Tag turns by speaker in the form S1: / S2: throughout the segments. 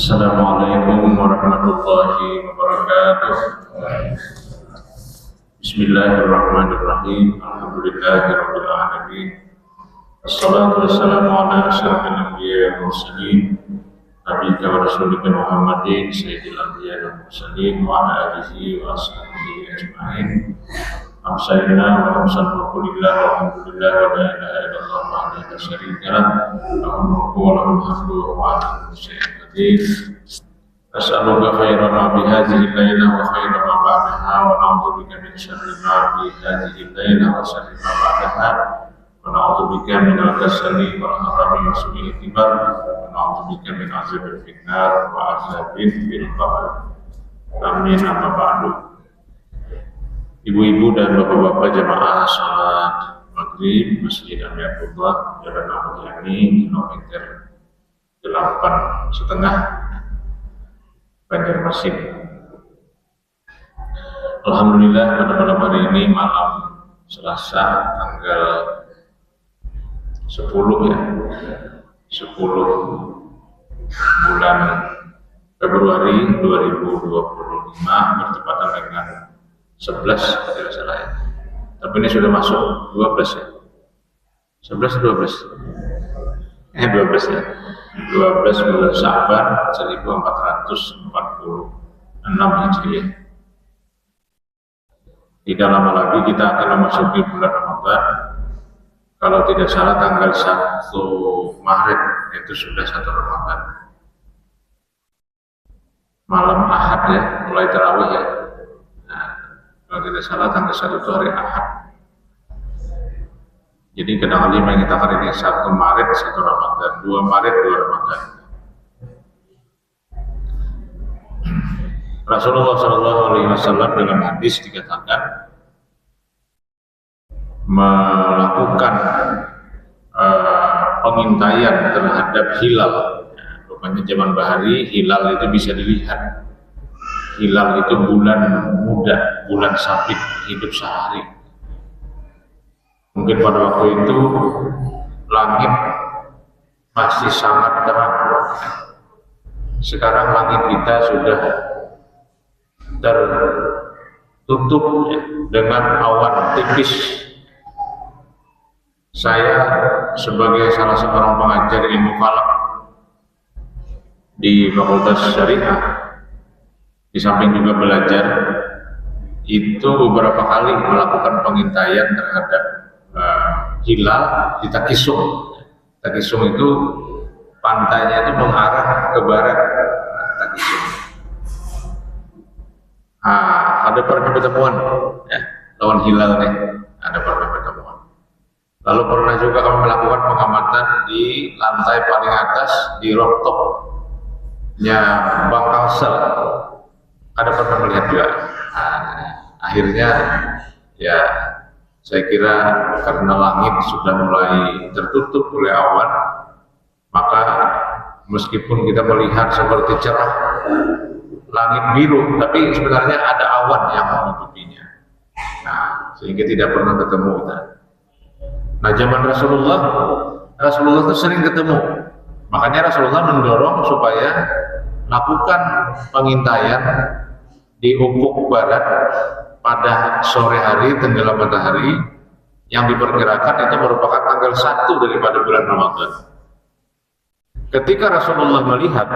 S1: Assalamualaikum warahmatullahi wabarakatuh. Bismillahirrahmanirrahim. Alhamdulillahirabbil alamin. Wassalatu wassalamu ala asyrafil anbiya'i wal mursalin nabiyina wa rasulina Muhammadin sayyidil anbiya'i wal mursalin wa ala alihi wa ashabihi ajma'in. Amsaina wa amsallu lillah walhamdulillah wa la ilaha illallah wahdahu la syarika lah lahul mulku wa lahul hamdu wa huwa ala kulli syai'in qadir. As'aluka khairan ma bi hadhihi al-lailah wa khairan ma ba'daha wa na'udzu bika min syarri ma bi hadhihi al-lailah wa syarri ma ba'daha wa na'udzu bika min al-kasali wal harami wa su'il kibar wa na'udzu bika min azabil finnar wa azabil fil qabr. Amin. Amma ba'du. Ibu-ibu dan bapak-bapak jamaah salat maghrib Masjid Ami Abdullah Jalan Ahmad Yani kilometer 8,5 Banjarmasin. Alhamdulillah pada malam hari ini malam Selasa tanggal 10 bulan Februari 2025 bertepatan dengan 11 tidak salah ya. Tapi ini sudah masuk 12 ya. 11 12 ya. 12 bulan Sya'ban 1446 Hijriah. Tidak lama lagi kita akan memasuki bulan Ramadan. Kalau tidak salah tanggal 1 Maret itu sudah 1 Ramadan. Malam Ahad ya, mulai tarawih ya. Kalau tidak salah tanggal 1 itu hari Ahad. Jadi kedang 5 yang kita hari ini 1 Maret 1 Ramadan, 2 Maret 2 Ramadan. Rasulullah SAW dalam hadis dikatakan melakukan pengintaian terhadap hilal. Rupanya zaman bahari hilal itu bisa dilihat. Hilal itu bulan muda, bulan sabit, hidup sehari. Mungkin pada waktu itu langit masih sangat terang. Sekarang langit kita sudah tertutup dengan awan tipis. Saya sebagai salah seorang pengajar ilmu falak di Fakultas Syariah, di samping juga belajar, itu beberapa kali melakukan pengintaian terhadap hilal di Takisung. Takisung itu pantainya itu mengarah ke barat. Takisung. Ada pernah pertemuan ya, lawan hilal nih, ada pernah pertemuan. Lalu pernah juga kami melakukan pengamatan di lantai paling atas di rooftopnya Bangkalsel. Ada pernah melihat juga. Akhirnya ya saya kira karena langit sudah mulai tertutup oleh awan, maka meskipun kita melihat seperti cerah langit biru, tapi sebenarnya ada awan yang menutupinya. Sehingga tidak pernah ketemu kita. Zaman Rasulullah itu sering ketemu. Makanya Rasulullah mendorong supaya lakukan pengintaian di ufuk barat pada sore hari tenggelam matahari yang diperkirakan itu merupakan tanggal 1 daripada bulan Ramadan. Ketika Rasulullah melihat,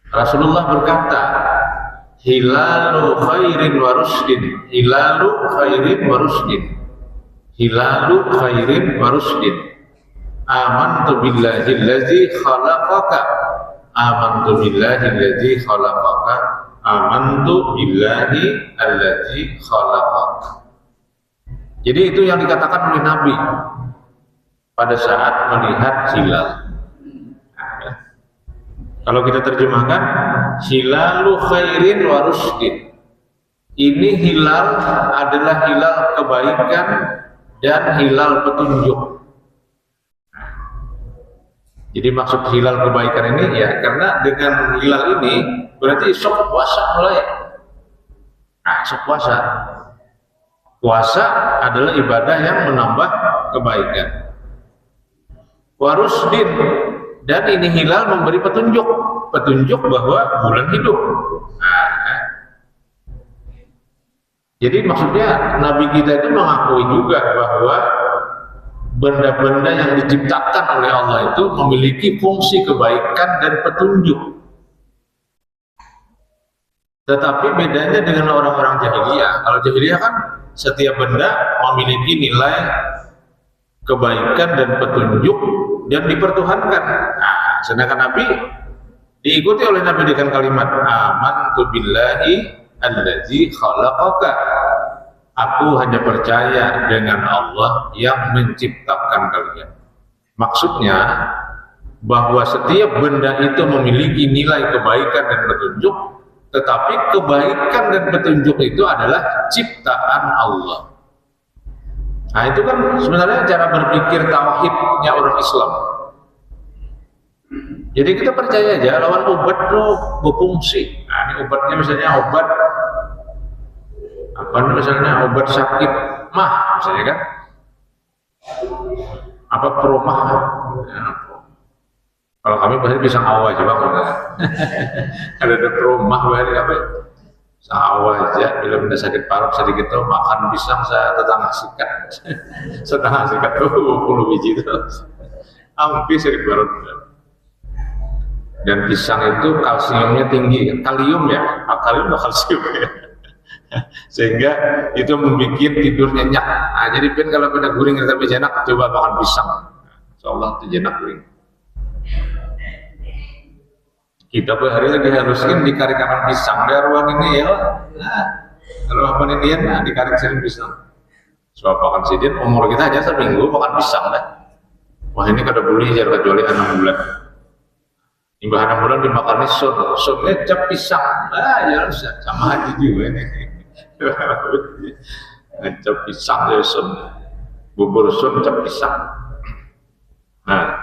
S1: Rasulullah berkata, hilalu khairin wa rusdin, hilalu khairin wa rusdin, hilalu khairin wa rusdin, amantu billahi allazi khalaqaka, amantu billahi allazi khalaqaka, amantu billahi allazi khalaqaka. Jadi itu yang dikatakan oleh Nabi pada saat melihat hilal. Kalau kita terjemahkan, hilalu khairin wa rusdin. Ini hilal adalah hilal kebaikan dan hilal petunjuk. Jadi maksud hilal kebaikan ini ya karena dengan hilal ini berarti esok puasa mulai. Esok puasa. Puasa adalah ibadah yang menambah kebaikan. Warusdin, dan ini hilal memberi petunjuk. petunjuk bahwa bulan hidup. Nah, jadi maksudnya Nabi kita itu mengakui juga bahwa benda-benda yang diciptakan oleh Allah itu memiliki fungsi kebaikan dan petunjuk. Tetapi bedanya dengan orang-orang jahiliyah, kalau jahiliyah kan setiap benda memiliki nilai kebaikan dan petunjuk dan dipertuhankan. Nah, sedangkan Nabi diikuti oleh Nabi dengan kalimat amantu billahi allazi khalaqaka. Aku hanya percaya dengan Allah yang menciptakan kalian. Maksudnya bahwa setiap benda itu memiliki nilai kebaikan dan petunjuk, tetapi kebaikan dan petunjuk itu adalah ciptaan Allah. Nah, itu kan sebenarnya cara berpikir tauhidnya orang Islam. Jadi kita percaya aja lawan obat itu berfungsi. Nah, ini obatnya misalnya obat apa misalnya obat sakit mah misalnya kan, apa promah ya. Kalau kami bahasa pisang awa coba ada promah bahasa apa pisang awa aja bila benda sakit parut sedikit tuh makan pisang saya setengah sikat tuh 20 biji itu hampir sakit parut. Dan pisang itu kalsiumnya tinggi, kalium ya, kalium atau kalsium ya. Sehingga itu membuat tidur nyenyak. Nah, jadi kalau pada guring tapi jenak, coba makan pisang. Insyaallah itu jenak guring. Kita hari lagi haruskan dikarik akan pisang. Dari ruang ini ya, nah, kalau apa ini ya, nah, dikarik sering pisang. Sebab makan sidin, umur kita aja seminggu makan pisang dah. Wah ini kada boleh jar kecuali 6 bulan. Imbah 6 bulan dimakan sunnya cap pisang. Ah ya sama aja juga ini. Cap pisang ya sun, bubur sun cap pisang. Nah,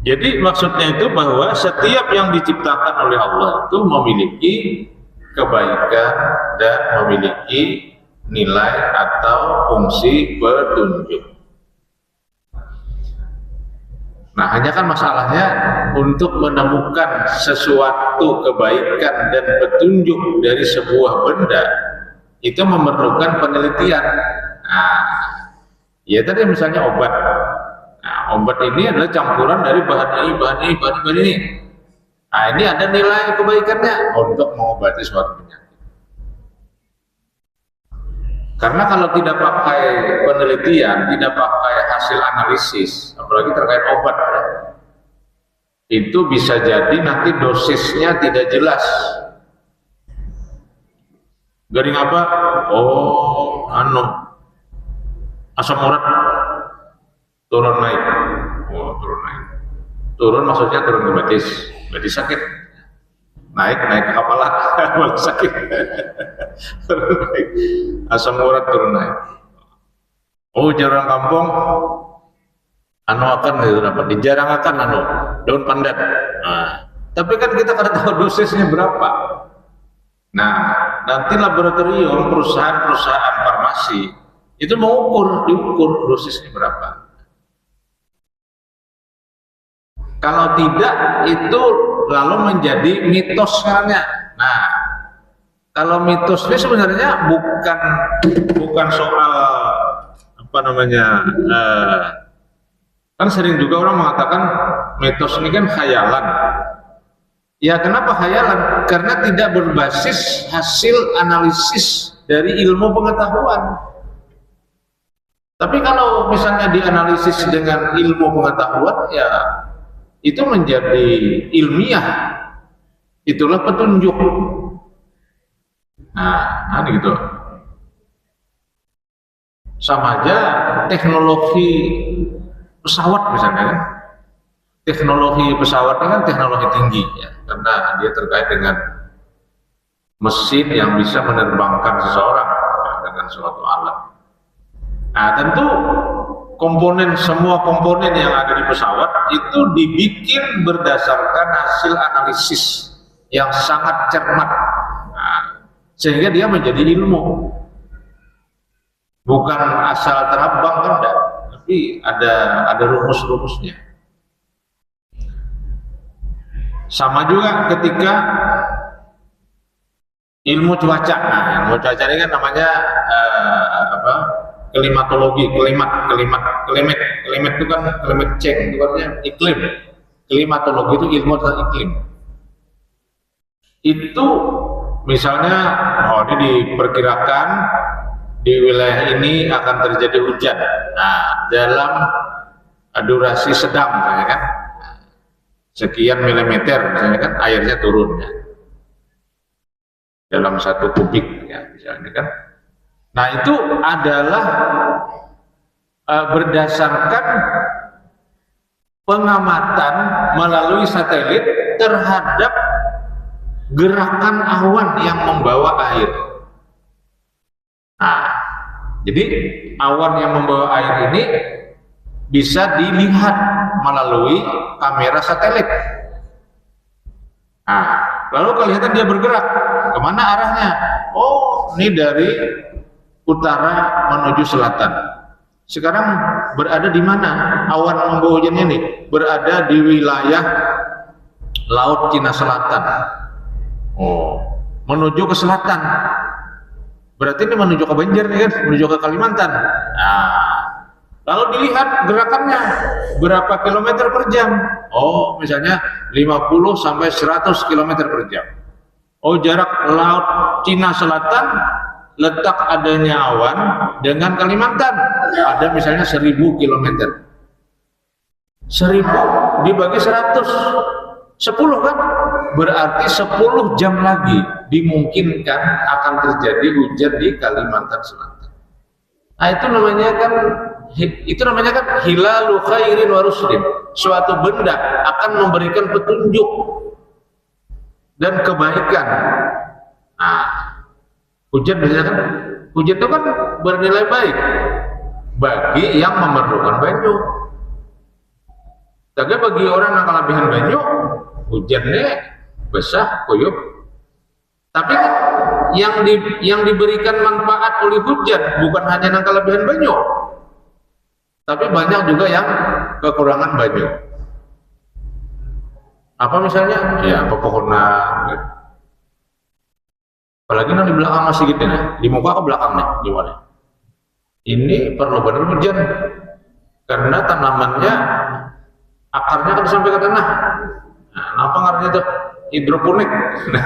S1: jadi maksudnya itu bahwa setiap yang diciptakan oleh Allah itu memiliki kebaikan dan memiliki nilai atau fungsi petunjuk. Nah, hanya kan masalahnya untuk menemukan sesuatu kebaikan dan petunjuk dari sebuah benda itu memerlukan penelitian. Nah, ya tadi misalnya obat. Nah, obat ini adalah campuran dari bahan ini. Nah, ini ada nilai kebaikannya untuk mengobati suatu penyakit. Karena kalau tidak pakai penelitian, tidak pakai hasil analisis, apalagi terkait obat, itu bisa jadi nanti dosisnya tidak jelas. Garing apa? Oh, asam urat turun naik. Oh, turun naik. Turun maksudnya turun ke betis, betis sakit. Naik ke kepala, malah sakit. Turun naik. Asam urat turun naik. Oh, jarang kampung akan itu apa? Dijarangkan daun pandan. Nah, tapi kan kita kada tahu dosisnya berapa. Nah, nanti laboratorium perusahaan farmasi itu diukur dosisnya berapa. Kalau tidak, itu lalu menjadi mitos sebenarnya. Nah, kalau mitos ini sebenarnya bukan soal apa namanya, kan sering juga orang mengatakan mitos ini kan khayalan. Ya, kenapa khayalan? Karena tidak berbasis hasil analisis dari ilmu pengetahuan. Tapi kalau misalnya dianalisis dengan ilmu pengetahuan, ya itu menjadi ilmiah, itulah petunjuk. Nah, gitu. Sama aja teknologi pesawat misalnya kan. Teknologi pesawat ini kan teknologi tinggi ya, karena dia terkait dengan mesin yang bisa menerbangkan seseorang ya, dengan suatu alat. Nah, tentu semua komponen yang ada di pesawat itu dibikin berdasarkan hasil analisis yang sangat cermat. Nah, sehingga dia menjadi ilmu, bukan asal terbang kan enggak, tapi ada rumus-rumusnya. Sama juga ketika ilmu cuaca. Nah, ilmu cuaca ini kan namanya apa? Klimatologi, klimat itu kan climate change, itu artinya iklim. Klimatologi itu ilmu tentang iklim. Itu misalnya, oh ini diperkirakan di wilayah ini akan terjadi hujan. Nah, dalam durasi sedang, misalnya kan, sekian milimeter, misalnya kan, airnya turun ya, dalam 1 kubik, ya, misalnya kan. Nah, itu adalah berdasarkan pengamatan melalui satelit terhadap gerakan awan yang membawa air. Nah, jadi awan yang membawa air ini bisa dilihat melalui kamera satelit. Nah, lalu kelihatan dia bergerak. Kemana arahnya? Oh, ini dari utara menuju selatan. Sekarang berada di mana awan membawa hujan ini? Berada di wilayah Laut Cina Selatan. Oh, menuju ke selatan. Berarti ini menuju ke Banjar nih kan, menuju ke Kalimantan. Nah, lalu dilihat gerakannya berapa kilometer per jam. Oh, misalnya 50 sampai 100 kilometer per jam. Oh, jarak Laut Cina Selatan, letak adanya awan dengan Kalimantan ada misalnya 1000 kilometer. 1000 dibagi 100, 10 kan? Berarti 10 jam lagi dimungkinkan akan terjadi hujan di Kalimantan Selatan. Nah, itu namanya kan hilalu khairin wa rusdin. Suatu benda akan memberikan petunjuk dan kebaikan. Nah, hujan biasanya kan, hujan itu kan bernilai baik bagi yang memerlukan banyu. Tapi bagi orang yang kelebihan banyu, hujannya besar kuyup. Tapi kan yang diberikan manfaat oleh hujan bukan hanya yang kelebihan banyu, tapi banyak juga yang kekurangan banyu. Apa misalnya? Ya, pepohonan. Apalagi di belakang masih gitu nih, di muka ke belakang nih, gimana? Ini perlu benar hujan karena tanamannya akarnya kan sampai ke tanah. Nah, apa akarnya tuh? Hidroponik. Nah,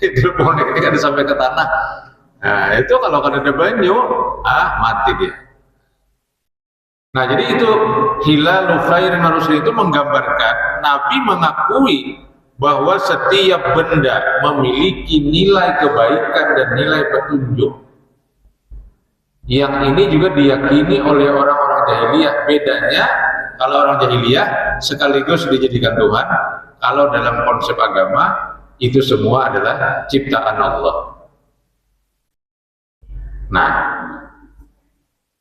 S1: hidroponik ini kan sampai ke tanah. Nah, itu kalau kan ada banyu, mati dia. Nah, jadi itu hilalu khairin wa rusdin itu menggambarkan Nabi mengakui bahwa setiap benda memiliki nilai kebaikan dan nilai petunjuk. Yang ini juga diyakini oleh orang-orang jahiliyah. Bedanya, kalau orang jahiliyah sekaligus dijadikan Tuhan, kalau dalam konsep agama itu semua adalah ciptaan Allah. Nah,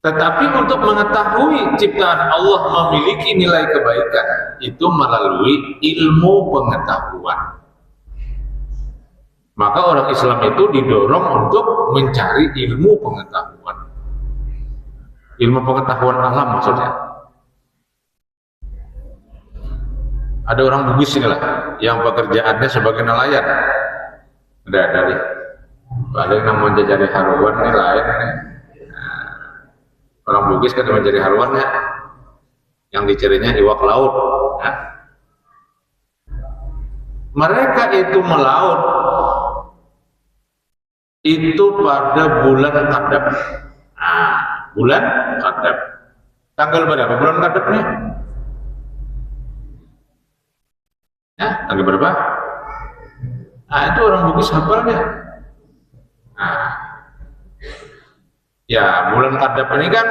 S1: tetapi untuk mengetahui ciptaan Allah memiliki nilai kebaikan itu melalui ilmu pengetahuan. Maka orang Islam itu didorong untuk mencari ilmu pengetahuan. Ilmu pengetahuan alam maksudnya. Ada orang Bugis inilah yang pekerjaannya sebagai nelayan. Ada nih. Ada yang namanya jadi haruan nih lain nih. Orang Bugis kan menjadi haluannya yang dicarinya iwak laut. Nah, mereka itu melaut itu pada bulan Qadab. Nah, bulan Qadab. Tanggal berapa bulan Qadabnya? Ya, tanggal berapa? Nah, itu orang Bugis hafalnya. Nah, ya, bulan Qadab ini kan,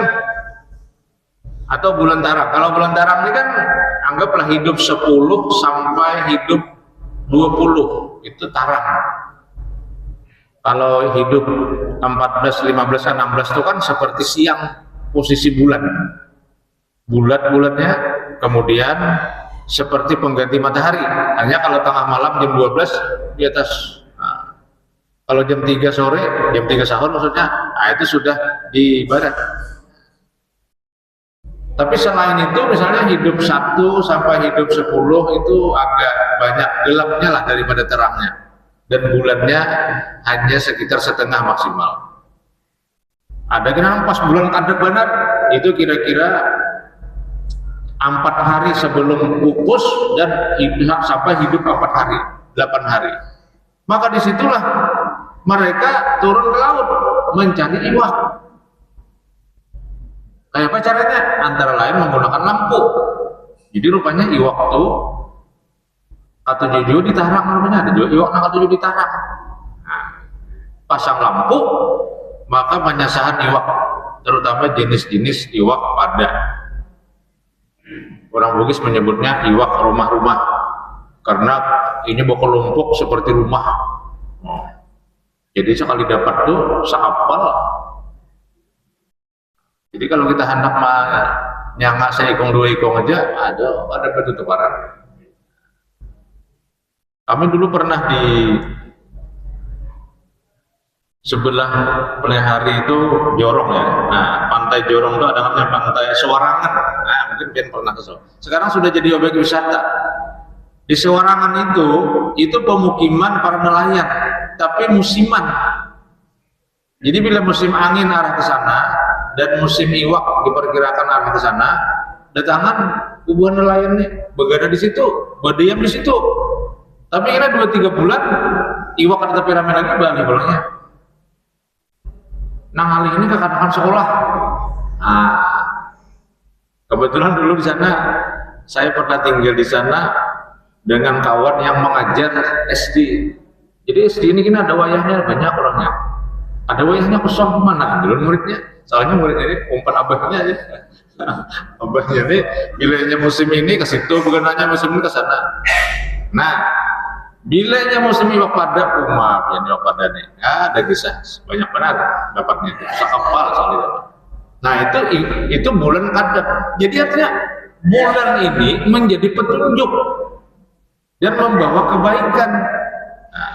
S1: atau bulan Tarak. Kalau bulan Tarak ini kan anggaplah hidup 10 sampai hidup 20 itu Tarak. Kalau hidup 14, 15, 16 itu kan seperti siang posisi bulan. Bulat-bulatnya kemudian seperti pengganti matahari. Hanya kalau tengah malam jam 12 di atas. Kalau jam 3 sore, jam 3 sahur maksudnya, nah itu sudah di barat. Tapi selain itu misalnya hidup 1 sampai hidup 10 itu agak banyak gelapnya lah daripada terangnya, dan bulannya hanya sekitar setengah maksimal. Ada yang pas bulan Qadar benar itu kira-kira 4 hari sebelum pupus dan sampai hidup 4 hari, 8 hari. Maka disitulah mereka turun ke laut mencari iwak. Kayak apa caranya? Antara lain menggunakan lampu. Jadi rupanya iwak itu K7 ditarang namanya, ada juga iwak K7 ditarang. Nah, pasang lampu, maka penyasahan iwak, terutama jenis-jenis iwak pada. Orang Bugis menyebutnya iwak rumah-rumah, karena ini berkelompok seperti rumah. Jadi sekali dapat tuh seapal. Jadi kalau kita hendak nyangka seikong 2 ikong aja, ada petutuparan. Kami dulu pernah di sebelah Plehari itu Jorong ya. Nah, pantai Jorong itu ada namanya pantai Sewarangan. Nah, mungkin kalian pernah ke sana. Sekarang sudah jadi objek wisata. Di Sewarangan itu pemukiman para nelayan, tapi musiman. Jadi bila musim angin arah ke sana dan musim iwak diperkirakan arah ke sana, datangan ribuan nelayan nih, begadang di situ, berdiam di situ. Tapi kira 2-3 bulan iwak ada tapi rame lagi balik pulangnya. Nang alih ini kekatakan sekolah. Nah, kebetulan dulu di sana saya pernah tinggal di sana dengan kawan yang mengajar SD. Jadi SD ini kan ada wayahnya banyak orangnya. Ada wayahnya kosong kemana? Dulu muridnya, soalnya muridnya ini umpan abahnya aja. Abahnya ini bilanya musim ini ke situ, bukan hanya musim ini ke sana. Nah, bilanya musim iwak pada umat yang iwak pada nih, ada kisah banyak benar dapatnya, sekapal sekali dapat. Nah itu bulan Qadar. Jadi artinya bulan ini menjadi petunjuk dan membawa kebaikan. Nah,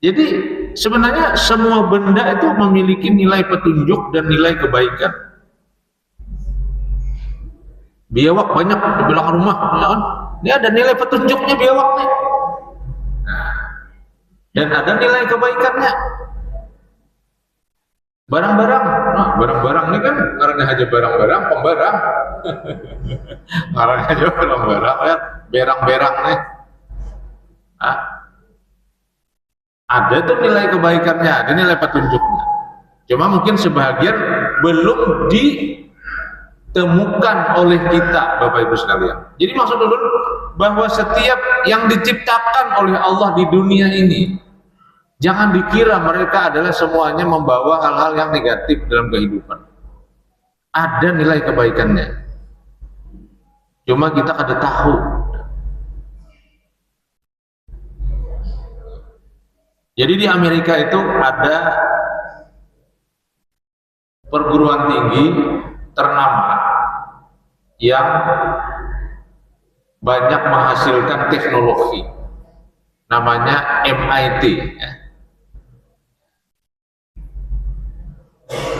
S1: jadi sebenarnya semua benda itu memiliki nilai petunjuk dan nilai kebaikan. Biawak banyak di belakang rumah, ya kan? Ini ada nilai petunjuknya biawak nih. Nah, dan ada nilai kebaikannya. Barang-barang, nah barang-barang ini kan karena aja barang-barang, pembarang. Karena aja barang-barang, ya, berang-berang nih. Nah, ada tuh nilai kebaikannya, ada nilai petunjuknya. Cuma mungkin sebagian belum ditemukan oleh kita, Bapak Ibu sekalian. Jadi maksud dulu bahwa setiap yang diciptakan oleh Allah di dunia ini, jangan dikira mereka adalah semuanya membawa hal-hal yang negatif dalam kehidupan. Ada nilai kebaikannya. Cuma kita kada tahu. Jadi di Amerika itu ada perguruan tinggi ternama yang banyak menghasilkan teknologi, namanya MIT ya.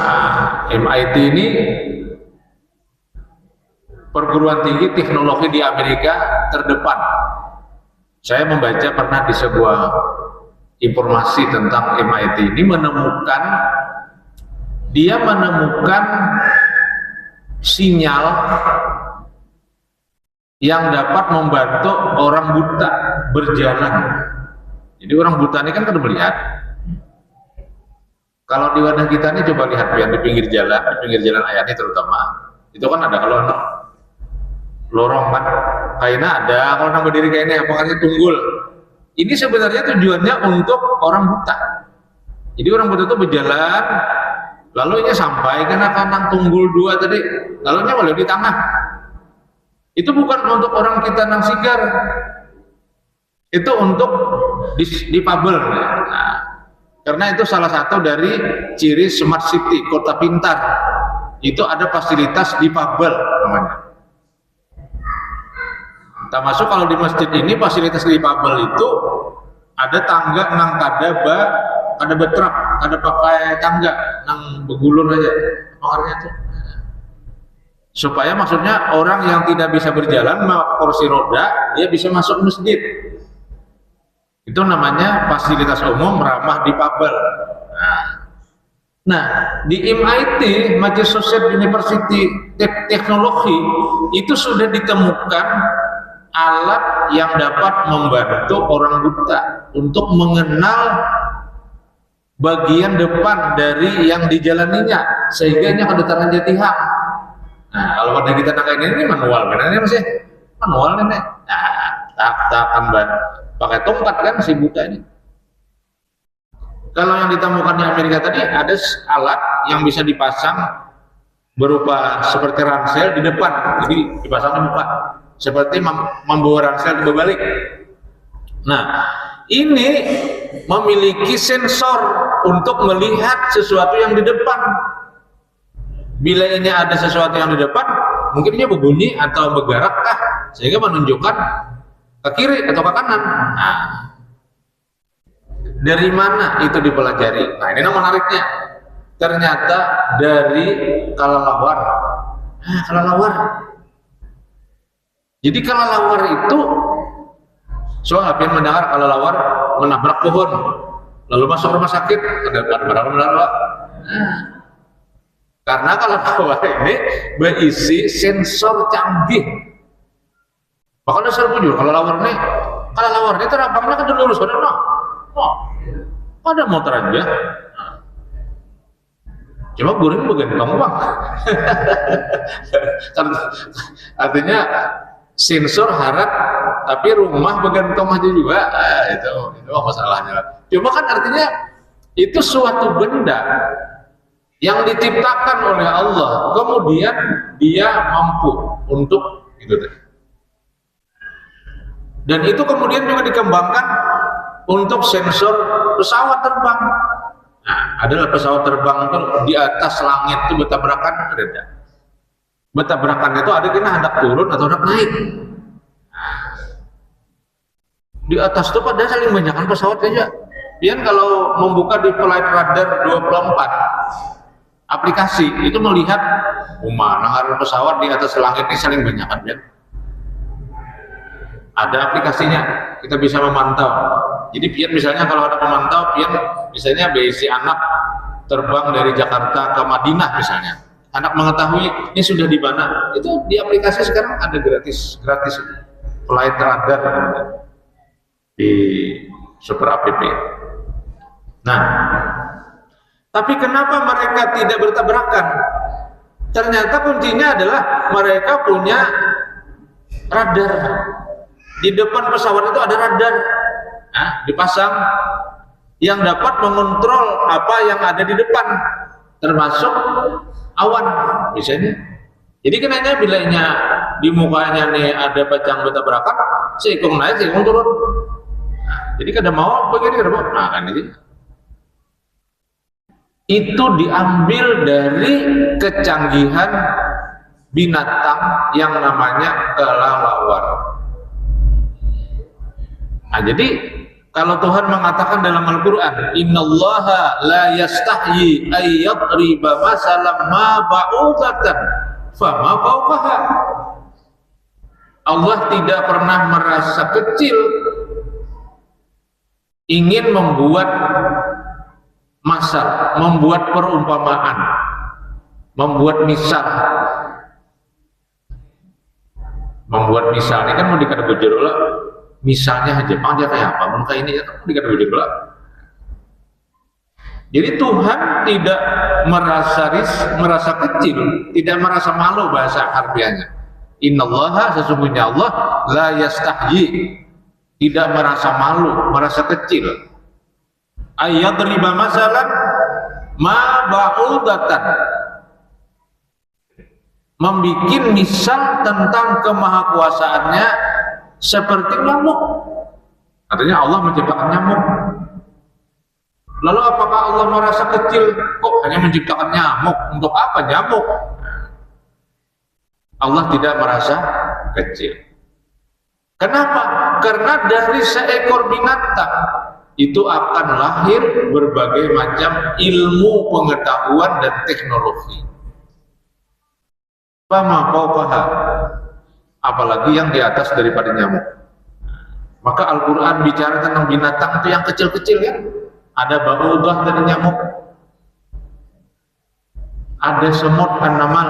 S1: Nah, MIT ini perguruan tinggi teknologi di Amerika terdepan. Saya membaca pernah di sebuah informasi tentang MIT ini dia menemukan sinyal yang dapat membantu orang buta berjalan. Jadi orang buta ini kan kada melihat. Kalau di wadah kita ini coba lihat ya, di pinggir jalan ayatnya terutama, itu kan ada kalau lorong kan, kayaknya ada, kalau nang berdiri kayaknya pokoknya tunggul. Ini sebenarnya tujuannya untuk orang buta. Jadi orang buta itu berjalan, lalu ini sampai karena nang tunggul 2 tadi, lalu nya boleh di tengah. Itu bukan untuk orang kita nang sigar, itu untuk difabel. Nah, karena itu salah satu dari ciri smart city, kota pintar. Itu ada fasilitas difabel namanya. Termasuk kalau di masjid ini fasilitas difabel itu ada tangga nang ada betrap, ada pakai tangga nang begulur aja, makanya tuh. Supaya maksudnya orang yang tidak bisa berjalan memakai kursi roda dia bisa masuk masjid. Itu namanya fasilitas umum ramah difabel. Nah, di MIT, Massachusetts University Teknologi, itu sudah ditemukan alat yang dapat membantu orang buta untuk mengenal bagian depan dari yang dijalaninya, sehingga ini kedutaran Jatihang. Nah, kalau pada kita pakai ini manual, benar masih manual nih. Nah, tak akan pakai tongkat kan si buta ini. Kalau yang ditemukan di Amerika tadi ada alat yang bisa dipasang berupa seperti ransel di depan, jadi dipasang di muka, seperti membawa ransel berbalik. Nah, ini memiliki sensor untuk melihat sesuatu yang di depan. Bila ini ada sesuatu yang di depan, mungkin dia berbunyi atau bergerak sehingga menunjukkan ke kiri atau ke kanan. Nah, dari mana itu dipelajari? Nah, ini menariknya. Ternyata dari kelelawar. Kelelawar. Jadi kelelawar itu, soalnya mendengar kelelawar menabrak pohon, lalu masuk rumah sakit. Ada menabrak. Karena kelelawar ini berisi sensor canggih. Makanya saya punya kelelawar ini terbangnya kan lurus, ada motor aja. Cuma burung begentong bang. Artinya sensor harap, tapi rumah begentong aja juga. Itu masalahnya. Cuma kan artinya itu suatu benda yang diciptakan oleh Allah, kemudian dia mampu untuk itu. Dan itu kemudian juga dikembangkan untuk sensor pesawat terbang. Nah, adalah pesawat terbang itu di atas langit itu bertabrakan, ada tidak? Bertabrakan itu ada kena hendak turun atau hendak naik. Nah, di atas itu pada saling banyakkan pesawat aja. Pian kalau membuka di Flight Radar 24 aplikasi itu melihat mana pesawat di atas langit ini saling banyakkan ya. Ada aplikasinya, kita bisa memantau. Jadi pian misalnya kalau ada pemantau, pian misalnya berisi anak terbang dari Jakarta ke Madinah misalnya, anak mengetahui ini sudah di mana, itu di aplikasi sekarang ada gratis Flight Radar di Super App. Nah, tapi kenapa mereka tidak bertabrakan? Ternyata kuncinya adalah mereka punya radar. Di depan pesawat itu ada radar, dipasang yang dapat mengontrol apa yang ada di depan, termasuk awan misalnya. Jadi kenanya bilanya di mukanya nih ada pacang bertabrakan, seikung naik, seikung turun. Nah, jadi kada mau begini, kada mau. Nah, kan itu diambil dari kecanggihan binatang yang namanya kelelawar. Nah, jadi kalau Tuhan mengatakan dalam Al-Quran, Innallaha la yastahyi ayyadriba masalam ma ba'udatan fama fawqaha. Allah tidak pernah merasa kecil ingin membuat masal, membuat perumpamaan, membuat misal. Membuat misal ini kan mau dikata bujur lah. Misalnya Jepang dia kayak apa? Muka ini ya kan dikata bujur lah. Jadi Tuhan tidak merasa kecil, tidak merasa malu bahasa harfiahnya. Innallaha, sesungguhnya Allah la yastahyi, tidak merasa malu, merasa kecil. Ayyadriba masalan ma ba'udatan, membikin misal tentang kemahakuasaannya seperti nyamuk. Artinya Allah menciptakan nyamuk. Lalu apakah Allah merasa kecil? Kok hanya menciptakan nyamuk? Untuk apa nyamuk? Allah tidak merasa kecil. Kenapa? Karena dari seekor binatang itu akan lahir berbagai macam ilmu, pengetahuan, dan teknologi. fama fawqaha, apalagi yang di atas daripada nyamuk. Maka Al-Quran bicara tentang binatang itu yang kecil-kecil ya. Ada ba'udah dari nyamuk, ada semut an-namal,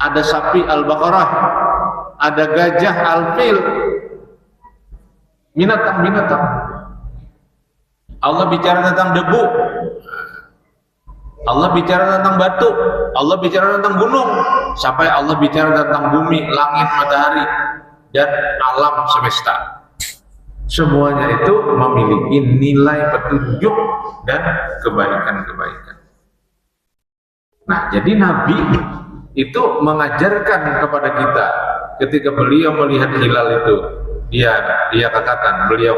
S1: ada sapi al-baqarah, ada gajah al-fil, binatang-binatang. Allah bicara tentang debu, Allah bicara tentang batu, Allah bicara tentang gunung, sampai Allah bicara tentang bumi, langit, matahari, dan alam semesta. Semuanya itu memiliki nilai petunjuk dan kebaikan-kebaikan. Nah, jadi Nabi itu mengajarkan kepada kita ketika beliau melihat hilal itu, beliau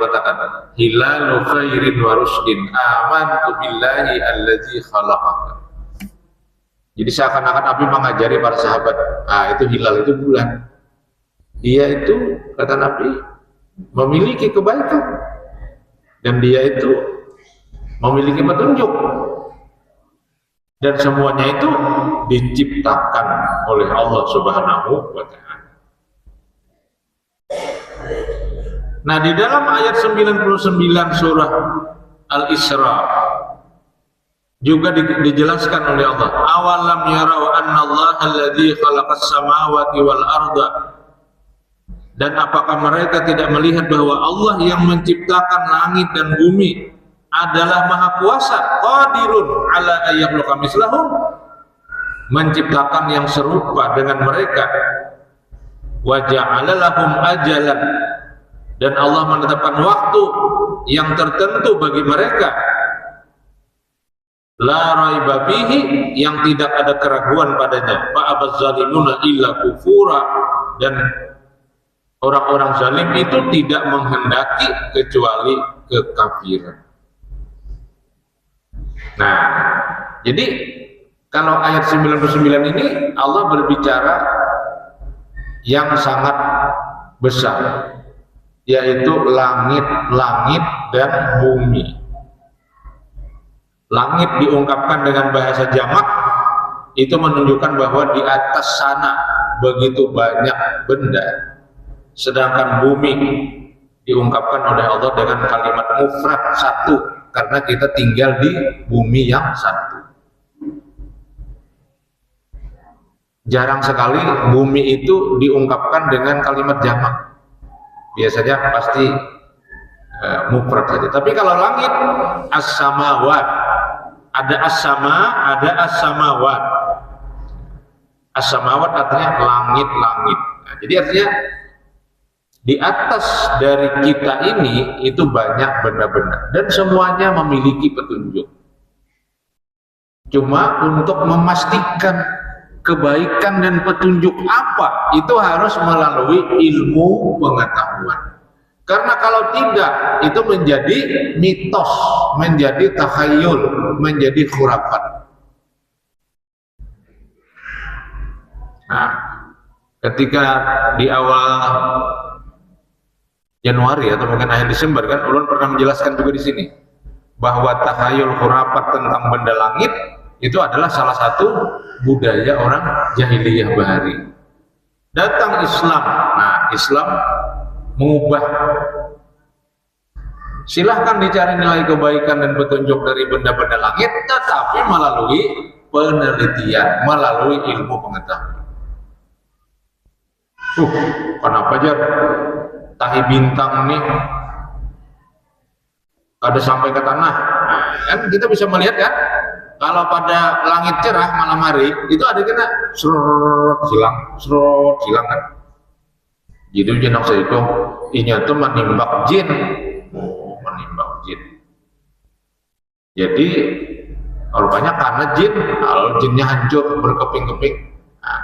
S1: katakan hilalu khairin wa rusdin amantu billahi allazi khalaqaka. Jadi seakan-akan Nabi mengajari para sahabat, itu hilal itu bulan, dia itu kata Nabi memiliki kebaikan dan dia itu memiliki petunjuk, dan semuanya itu diciptakan oleh Allah Subhanahu wa Ta'ala. Nah, di dalam ayat 99 surah Al-Isra juga dijelaskan oleh Allah, awalam yarau annallaha alladzi khalaqas samawati wal arda, dan apakah mereka tidak melihat bahwa Allah yang menciptakan langit dan bumi adalah maha kuasa, qadirun ala ayyakhlaqa mislahum, menciptakan yang serupa dengan mereka, wa ja'ala lahum ajalan, dan Allah menetapkan waktu yang tertentu bagi mereka, la raiba fihi, yang tidak ada keraguan padanya, fa abaz zalimuna illa kufura, dan orang-orang zalim itu tidak menghendaki kecuali kekafiran. Nah, jadi kalau ayat 99 ini Allah berbicara yang sangat besar, yaitu langit dan bumi. Langit diungkapkan dengan bahasa jamak, itu menunjukkan bahwa di atas sana begitu banyak benda. Sedangkan bumi diungkapkan oleh Allah dengan kalimat mufrad, satu, karena kita tinggal di bumi yang satu. Jarang sekali bumi itu diungkapkan dengan kalimat jamak, biasanya pasti mufrad saja. Tapi kalau langit, as-samawat, ada as-sama, ada as-samawat. As-samawat artinya langit-langit. Nah, jadi artinya di atas dari kita ini itu banyak benda-benda dan semuanya memiliki petunjuk. Cuma untuk memastikan kebaikan dan petunjuk apa, itu harus melalui ilmu pengetahuan. Karena kalau tidak, itu menjadi mitos, menjadi takhayul, menjadi khurafat. Nah, ketika di awal Januari atau mungkin akhir Desember kan, ulun pernah menjelaskan juga di sini bahwa takhayul khurafat tentang benda langit itu adalah salah satu budaya orang jahiliyah bahari. Datang Islam, nah Islam mengubah. Silahkan dicari nilai kebaikan dan petunjuk dari benda-benda langit, tetapi melalui penelitian, melalui ilmu pengetahuan. Kenapa aja tahi bintang nih kada sampai ke tanah? Nah, kan kita bisa melihat kan, kalau pada langit cerah malam hari itu ada kena serot silang kan. Jadi jenak itu inya tuh menimbak jin, menimbak jin. Jadi kalau banyak karena jin, kalau jinnya hancur berkeping-keping. Nah,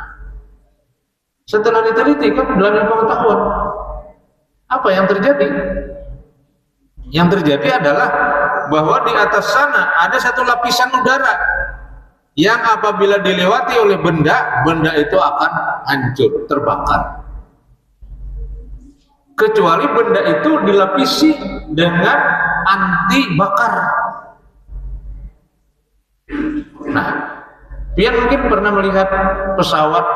S1: setelah diteliti kan dalam ilmu pengetahuan, apa yang terjadi? Yang terjadi adalah bahwa di atas sana ada satu lapisan udara yang apabila dilewati oleh benda, benda itu akan hancur, terbakar. Kecuali benda itu dilapisi dengan anti bakar. Nah, Pian mungkin pernah melihat pesawat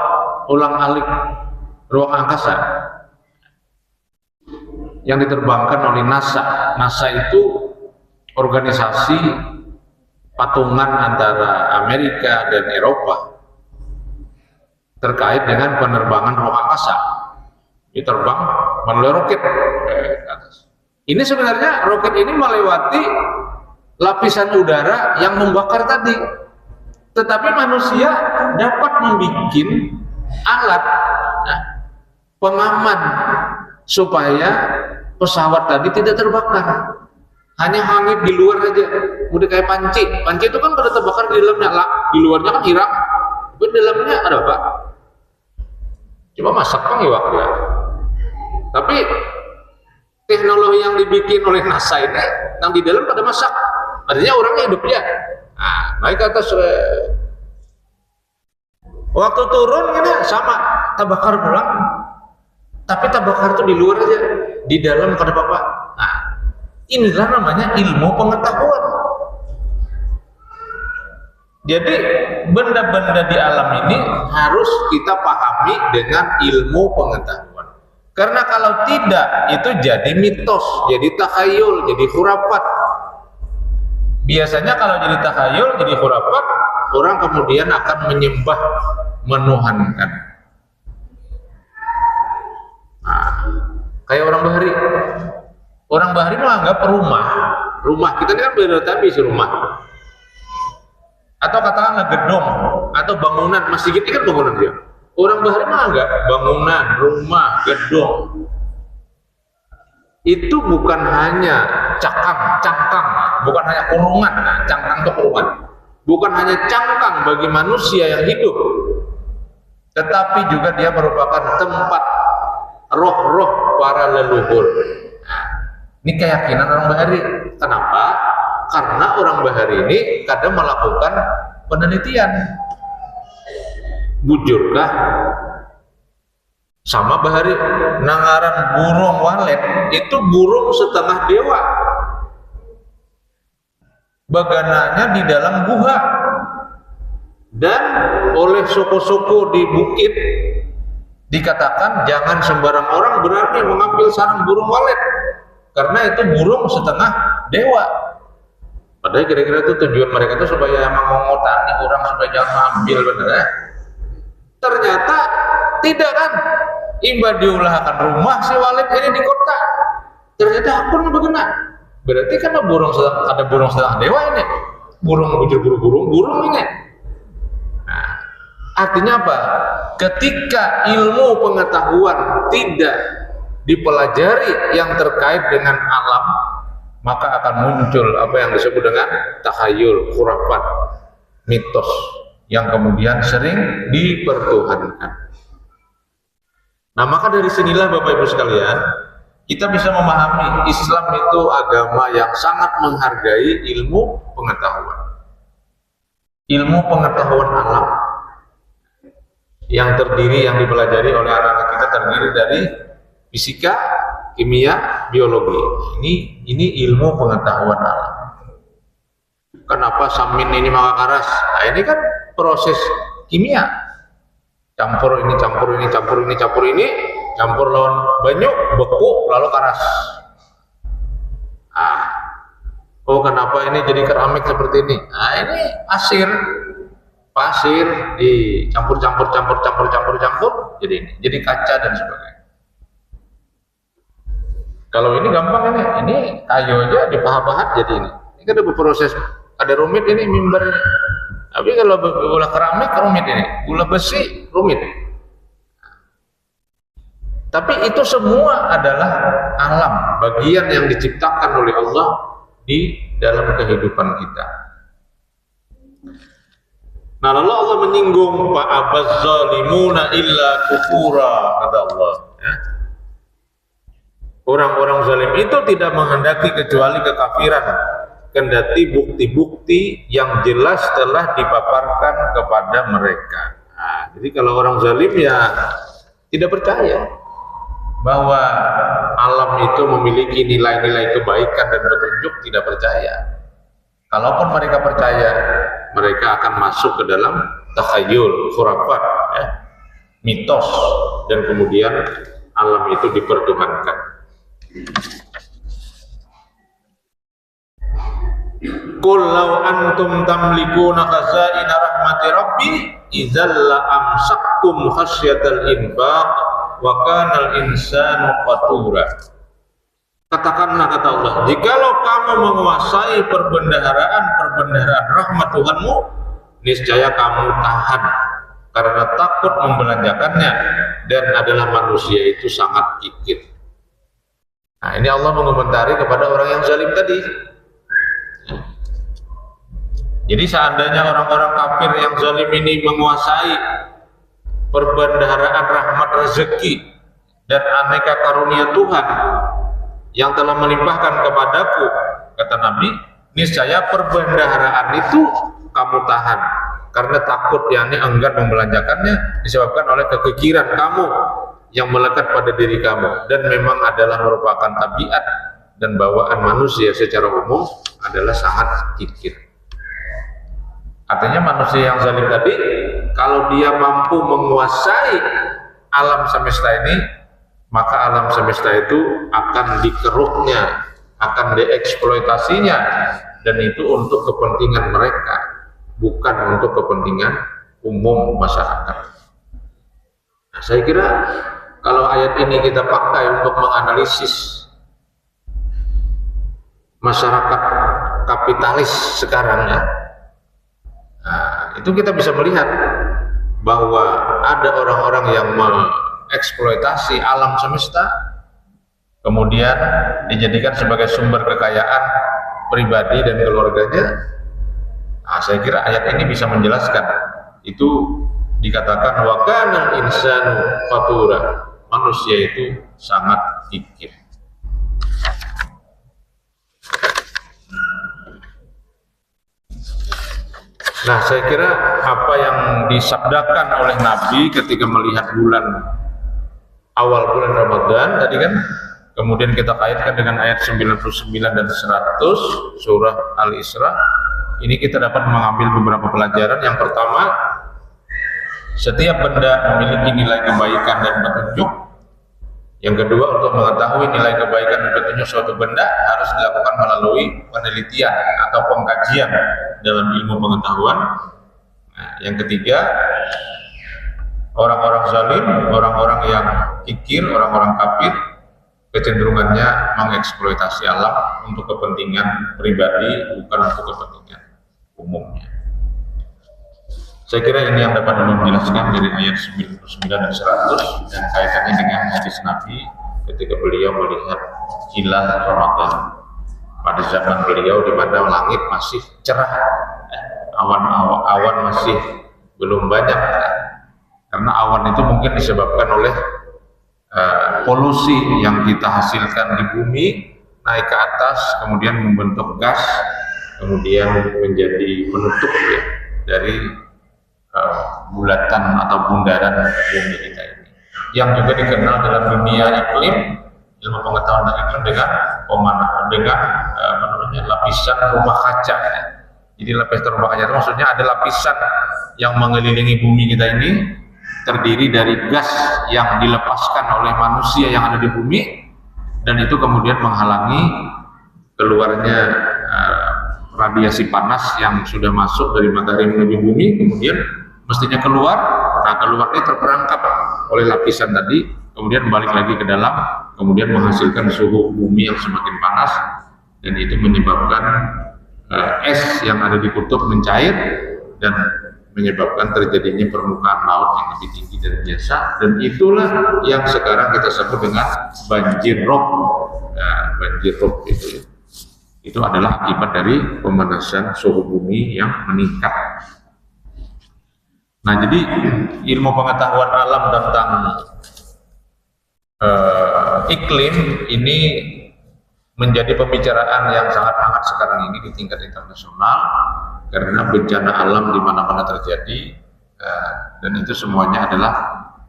S1: ulang-alik ruang angkasa yang diterbangkan oleh NASA. NASA itu organisasi patungan antara Amerika dan Eropa terkait dengan penerbangan ruang angkasa. Diterbang melalui roket ke atas. Ini sebenarnya roket ini melewati lapisan udara yang membakar tadi, tetapi manusia dapat membuat alat pengaman supaya pesawat tadi tidak terbakar. Hanya hangit di luar aja, udah kayak panci. Panci itu kan kalau terbakar di dalamnya lah, di luarnya kan hilang, tapi di dalamnya ada apa? Cuma masak kan ya. Tapi teknologi yang dibikin oleh NASA ini, yang di dalam pada masak, artinya orangnya hidup ya. Nah, naik ke atas. Waktu turun ini sama, terbakar pulang. Tapi terbakar itu di luar aja, di dalam kada apa-apa. Nah, inilah namanya ilmu pengetahuan. Jadi benda-benda di alam ini harus kita pahami dengan ilmu pengetahuan. Karena kalau tidak, itu jadi mitos, jadi takhayul, jadi khurafat. Biasanya kalau jadi takhayul, jadi khurafat, orang kemudian akan menyembah, menuhankan. Nah, kayak orang Bahari. Orang Bahari menganggap rumah kita ini kan beda tapi rumah. Atau katakanlah gedung atau bangunan, masjid ini kan bangunan dia. Orang Bahari menganggap bangunan, rumah, gedung itu bukan hanya cangkang, bukan hanya kurungan. Nah, cangkang itu kurungan, bukan hanya cangkang bagi manusia yang hidup, tetapi juga dia merupakan tempat roh-roh para leluhur. Nah, ini keyakinan orang Bahari. Kenapa? Karena orang Bahari ini kadang melakukan penelitian. Bujurkah sama Bahari nangaran burung walet itu burung setengah dewa, bagananya di dalam guha, dan oleh suku-suku di bukit dikatakan jangan sembarang orang berani mengambil sarang burung walet karena itu burung setengah dewa. Padahal kira-kira itu tujuan mereka itu supaya mengongotani orang supaya jangan ambil, bener ya? Ternyata tidak kan, imba diulahkan rumah si walet ini di kota, ternyata akun bagaimana? Berarti kan ada burung setengah dewa ini, burung burung ini. Nah, artinya apa? Ketika ilmu pengetahuan tidak dipelajari yang terkait dengan alam, maka akan muncul apa yang disebut dengan takhayul, khurafat, mitos yang kemudian sering dipertuhankan. Nah, maka dari sinilah Bapak Ibu sekalian, kita bisa memahami Islam itu agama yang sangat menghargai ilmu pengetahuan. Ilmu pengetahuan alam yang dipelajari oleh anak-anak kita terdiri dari fisika, kimia, biologi. Ini ilmu pengetahuan alam. Kenapa samin ini maka karas? Nah, ini kan proses kimia. Campur ini, campur lawan banyu, beku, lalu karas. Oh, kenapa ini jadi keramik seperti ini? Nah, ini pasir dicampur jadi ini, jadi kaca dan sebagainya. Kalau ini gampang ini kayu aja dipahat-pahat jadi ini. Ini kan ada proses, ada rumit ini mimbar. Tapi kalau gula keramik rumit ini, gula besi rumit. Tapi itu semua adalah alam, bagian yang diciptakan oleh Allah di dalam kehidupan kita. Nah, lalu Allah menyinggung fa'abaz zalimuna illa kufura, kata Allah. Ya. Orang-orang zalim itu tidak menghendaki kecuali kekafiran, kendati bukti-bukti yang jelas telah dipaparkan kepada mereka. Nah, jadi kalau orang zalim ya tidak percaya bahwa alam itu memiliki nilai-nilai kebaikan dan petunjuk, tidak percaya. Kalaupun mereka percaya, mereka mereka akan masuk ke dalam takhayul, khurafat, ya, mitos, dan kemudian alam itu dipertuhankan. Qul law antum tamlikuna khazaina rahmati rabbi idzal la amsaktum khasyatal infaq wa kanal insanu qatura. Katakanlah, kata Allah, jikalau kamu menguasai perbendaharaan rahmat Tuhanmu, niscaya kamu tahan karena takut membelanjakannya, dan adalah manusia itu sangat kikir. Nah, ini Allah mengomentari kepada orang yang zalim tadi. Jadi seandainya orang-orang kafir yang zalim ini menguasai perbendaharaan rahmat rezeki dan aneka karunia Tuhan yang telah melimpahkan kepadaku, kata Nabi, niscaya perbendaharaan itu kamu tahan karena takut, yakni enggan membelanjakannya disebabkan oleh kekikiran kamu yang melekat pada diri kamu, dan memang adalah merupakan tabiat dan bawaan manusia secara umum adalah sangat kikir. Artinya manusia yang zalim tadi, kalau dia mampu menguasai alam semesta ini, maka alam semesta itu akan dikeruknya, akan dieksploitasinya, dan itu untuk kepentingan mereka, bukan untuk kepentingan umum masyarakat. Nah, saya kira kalau ayat ini kita pakai untuk menganalisis masyarakat kapitalis sekarang, ya, nah, itu kita bisa melihat bahwa ada orang-orang yang eksploitasi alam semesta, kemudian dijadikan sebagai sumber kekayaan pribadi dan keluarganya. Nah, saya kira ayat ini bisa menjelaskan itu. Dikatakan wa kanal insanu qatura, manusia itu sangat kikir. Nah, saya kira apa yang disabdakan oleh Nabi ketika melihat awal bulan Ramadan tadi kan, kemudian kita kaitkan dengan ayat 99 dan 100 surah Al-Isra, ini kita dapat mengambil beberapa pelajaran. Yang pertama, setiap benda memiliki nilai kebaikan dan petunjuk. Yang kedua, untuk mengetahui nilai kebaikan dan petunjuk suatu benda harus dilakukan melalui penelitian atau pengkajian dalam ilmu pengetahuan. Nah, yang ketiga, orang-orang zalim, orang-orang yang kikir, orang-orang kafir, kecenderungannya mengeksploitasi alam untuk kepentingan pribadi, bukan untuk kepentingan umumnya. Saya kira ini yang dapat menjelaskan dari ayat 99 dan 100 dan kaitannya dengan hadis Nabi ketika beliau melihat hilal Ramadan pada zaman beliau di mana langit masih cerah, awan masih belum banyak, karena awan itu mungkin disebabkan oleh polusi yang kita hasilkan di bumi naik ke atas, kemudian membentuk gas, kemudian menjadi penutup, ya, dari bulatan atau bundaran bumi kita ini, yang juga dikenal dalam dunia iklim, ilmu pengetahuan dan iklim dengan lapisan rumah kaca. Jadi lapisan rumah kaca itu maksudnya ada lapisan yang mengelilingi bumi kita ini terdiri dari gas yang dilepaskan oleh manusia yang ada di bumi, dan itu kemudian menghalangi keluarnya radiasi panas yang sudah masuk dari matahari menuju bumi, kemudian mestinya keluar. Nah, keluarnya terperangkap oleh lapisan tadi, kemudian balik lagi ke dalam, kemudian menghasilkan suhu bumi yang semakin panas, dan itu menyebabkan es yang ada di kutub mencair dan menyebabkan terjadinya permukaan laut yang lebih tinggi dari biasa, dan itulah yang sekarang kita sebut dengan banjir rob. Nah, banjir rob itu adalah akibat dari pemanasan suhu bumi yang meningkat. Nah, jadi ilmu pengetahuan alam tentang iklim ini menjadi pembicaraan yang sangat hangat sekarang ini di tingkat internasional, karena bencana alam di mana-mana terjadi, dan itu semuanya adalah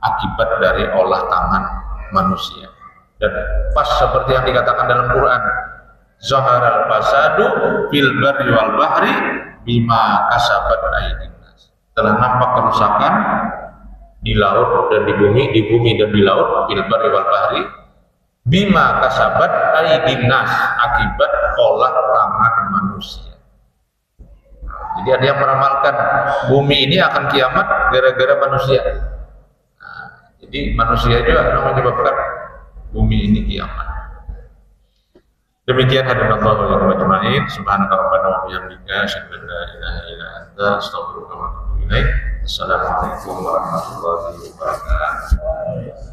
S1: akibat dari olah tangan manusia. Dan pas seperti yang dikatakan dalam Quran, zaharal fasadu fil barri wal bahri bima kasabat aydin nas. Telah nampak kerusakan di laut dan di bumi dan di laut, bil barri wal bahri, bima kasabat aydin nas, akibat olah tangan manusia. Jadi ada yang meramalkan bumi ini akan kiamat gara-gara manusia. Nah, jadi manusia juga yang menyebabkan bumi ini kiamat. Demikian hadirin Allah wa ajmain. Subhanaka rabbana wa bihamdika asyhadu an la ilaha illa anta astaghfiruka wa atubu ilaik. Assalamualaikum warahmatullahi wabarakatuh.